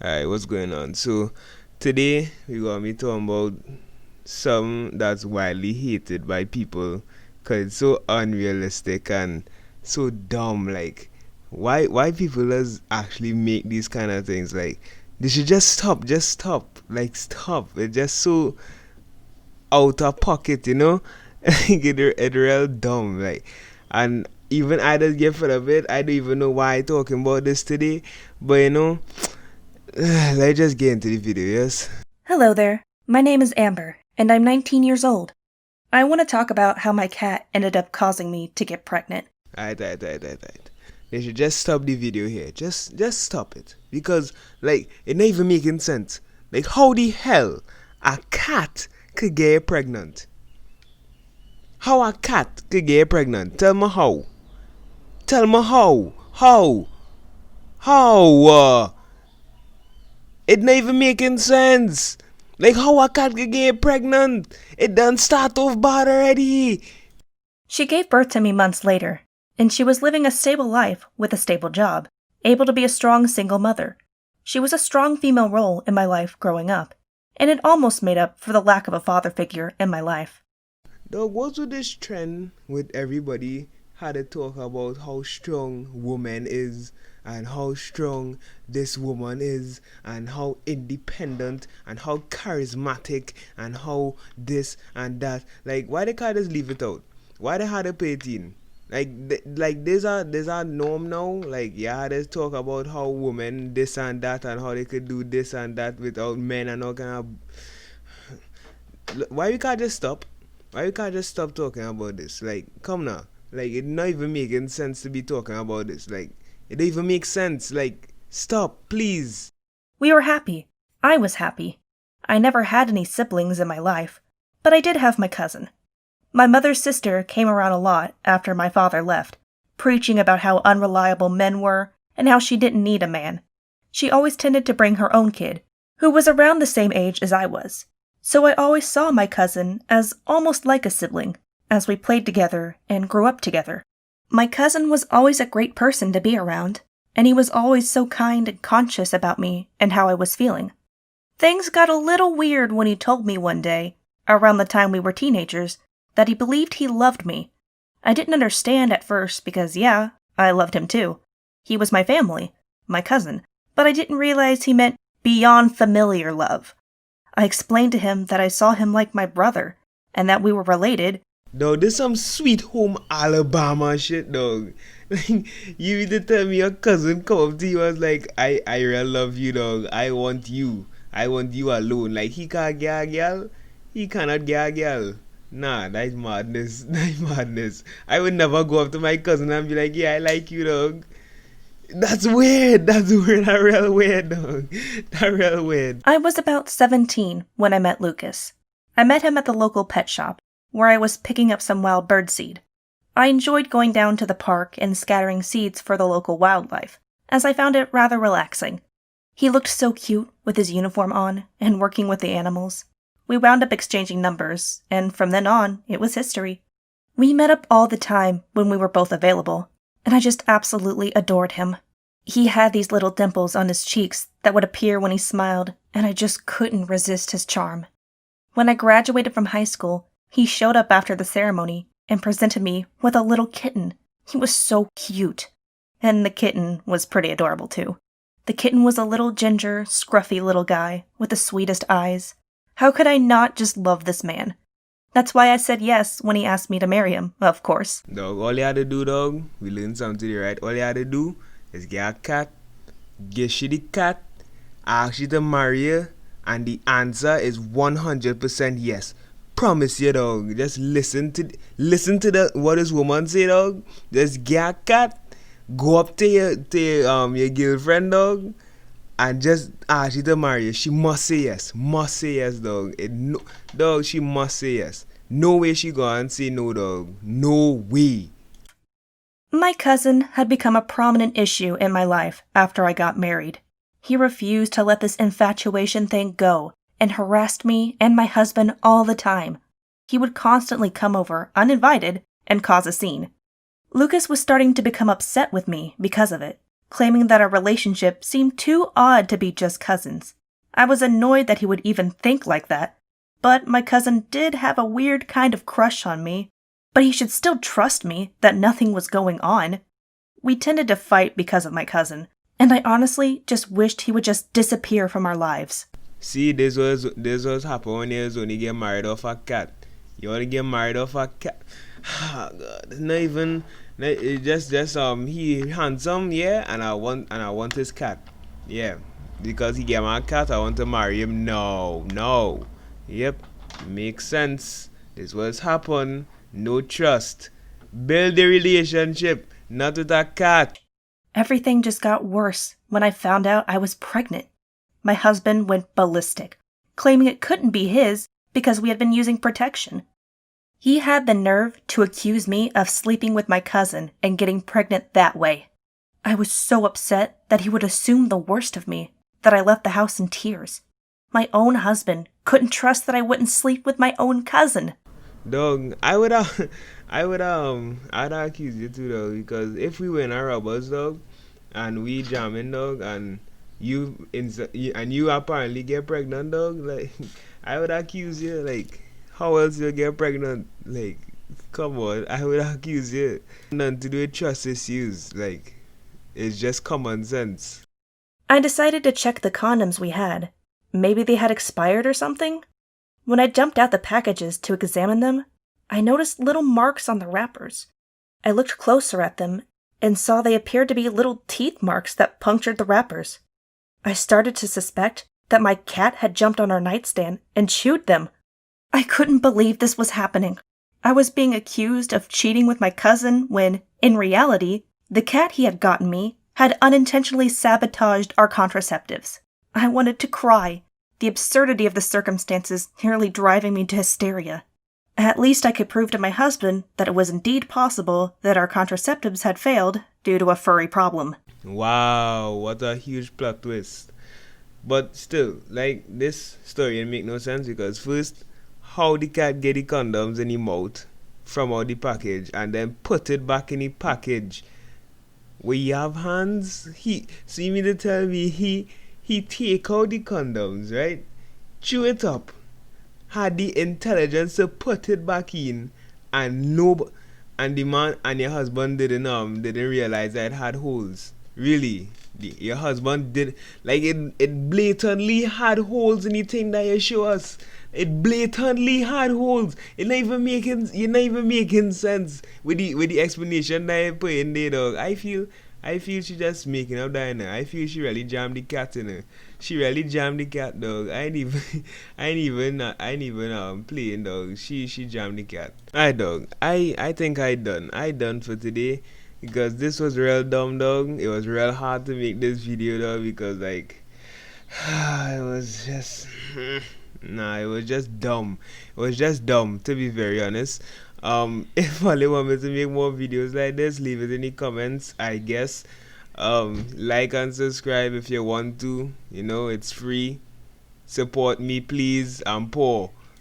Alright, what's going on? So today we're gonna be talking about something that's widely hated by people because it's so unrealistic and so dumb. Like, why people does actually make these kind of things? Like, they should just stop, like stop. It's just so out of pocket, you know? It's real dumb, like, and even I just get fed of it. I don't even know why I talking about this today, but let's just get into the video, yes? Hello there. My name is Amber, and I'm 19 years old. I want to talk about how my cat ended up causing me to get pregnant. Alright. They should just stop the video here. Just stop it. Because, like, it not even making sense. Like, how the hell a cat could get pregnant? How a cat could get pregnant? Tell me how. Tell me how. How? How? It not even making sense. Like, how a cat could get pregnant? It done start off bad already. She gave birth to me months later, and she was living a stable life with a stable job, able to be a strong single mother. She was a strong female role in my life growing up, and it almost made up for the lack of a father figure in my life. Dog, what's with this trend with everybody had to talk about how strong woman is and how strong this woman is and how independent and how charismatic and how this and that. Like, why they can't just leave it out? Why they had to pay it in? Like these are norm now. Like, yeah, they talk about how women this and that and how they could do this and that without men and all kind of. Why we can't just stop? Why we can't just stop talking about this? Like, come now. Like, it not even making sense to be talking about this. Like, it don't even make sense. Like, stop, please. We were happy. I was happy. I never had any siblings in my life, but I did have my cousin. My mother's sister came around a lot after my father left, preaching about how unreliable men were and how she didn't need a man. She always tended to bring her own kid, who was around the same age as I was. So I always saw my cousin as almost like a sibling, as we played together and grew up together. My cousin was always a great person to be around, and he was always so kind and conscious about me and how I was feeling. Things got a little weird when he told me one day, around the time we were teenagers, that he believed he loved me. I didn't understand at first because, yeah, I loved him too. He was my family, my cousin, but I didn't realize he meant beyond familiar love. I explained to him that I saw him like my brother, and that we were related. Dog, this some sweet home Alabama shit, dog. Like, you need to tell me your cousin come up to you and was like, I really love you, dog. I want you. I want you alone. Like, he can't get a girl. He cannot get a girl. Nah, that's madness. That's madness. I would never go up to my cousin and be like, yeah, I like you, dog. That's weird. That's weird. That's real weird, dog. That's real weird. I was about 17 when I met Lucas. I met him at the local pet shop, where I was picking up some wild bird seed. I enjoyed going down to the park and scattering seeds for the local wildlife, as I found it rather relaxing. He looked so cute with his uniform on and working with the animals. We wound up exchanging numbers, and from then on, it was history. We met up all the time when we were both available, and I just absolutely adored him. He had these little dimples on his cheeks that would appear when he smiled, and I just couldn't resist his charm. When I graduated from high school, he showed up after the ceremony and presented me with a little kitten. He was so cute. And the kitten was pretty adorable too. The kitten was a little ginger, scruffy little guy with the sweetest eyes. How could I not just love this man? That's why I said yes when he asked me to marry him, of course. Dog, all you had to do, dog, we learned something today, right? All you had to do is get a cat, get shitty cat, ask you to marry her, and the answer is 100% yes. Promise you, dog. Just listen to the what this woman say, dog. Just get a cat, go up to your girlfriend, dog, and just ask you to marry her. She must say yes. Must say yes, dog. No, dog, she must say yes. No way she go and say no, dog. No way. My cousin had become a prominent issue in my life after I got married. He refused to let this infatuation thing go and harassed me and my husband all the time. He would constantly come over uninvited and cause a scene. Lucas was starting to become upset with me because of it. claiming that our relationship seemed too odd to be just cousins. I was annoyed that he would even think like that, but my cousin did have a weird kind of crush on me, but he should still trust me that nothing was going on. We tended to fight because of my cousin, and I honestly just wished he would just disappear from our lives. See, this was happen when you was only get married off a cat. You only get married off a cat. Oh God, it's not even. It just he handsome, yeah, and I want his cat, yeah, because he get my cat. I want to marry him. No, yep, makes sense. This was happen. No trust. Build the relationship, not with a cat. Everything just got worse when I found out I was pregnant. My husband went ballistic, claiming it couldn't be his because we had been using protection. He had the nerve to accuse me of sleeping with my cousin and getting pregnant that way. I was so upset that he would assume the worst of me that I left the house in tears. My own husband couldn't trust that I wouldn't sleep with my own cousin. Dog, I'd accuse you too, dog, because if we were in our robbers, dog, and we jamming, dog, and you apparently get pregnant, dog, like, I would accuse you, like, how else you get pregnant? Like, come on, I would accuse you. Nothing to do with trust issues, like, it's just common sense. I decided to check the condoms we had. Maybe they had expired or something? When I jumped out the packages to examine them, I noticed little marks on the wrappers. I looked closer at them and saw they appeared to be little teeth marks that punctured the wrappers. I started to suspect that my cat had jumped on our nightstand and chewed them. I couldn't believe this was happening. I was being accused of cheating with my cousin when, in reality, the cat he had gotten me had unintentionally sabotaged our contraceptives. I wanted to cry, the absurdity of the circumstances nearly driving me to hysteria. At least I could prove to my husband that it was indeed possible that our contraceptives had failed due to a furry problem. Wow, what a huge plot twist. But still, like, this story make no sense because first, how the cat get the condoms in the mouth from out the package and then put it back in the package where you have hands? So you mean to tell me he take out the condoms, right? Chew it up, had the intelligence to put it back in, and the man and your husband didn't realize that it had holes. Really, your husband did, like, it blatantly had holes in the thing that you show us. It blatantly had holes. You're not even making sense with the explanation that you put in there, dog. I feel she just making up Diana. I feel she really jammed the cat in her. She really jammed the cat, dog. I ain't even playing, dog. She jammed the cat. Alright, dog. I think I done for today because this was real dumb, dog. It was real hard to make this video, dog, because, like, it was just nah, it was just dumb. It was just dumb, to be very honest. If you want me to make more videos like this, leave it in the comments, I guess. Like and subscribe if you want to. You know, it's free. Support me, please. I'm poor.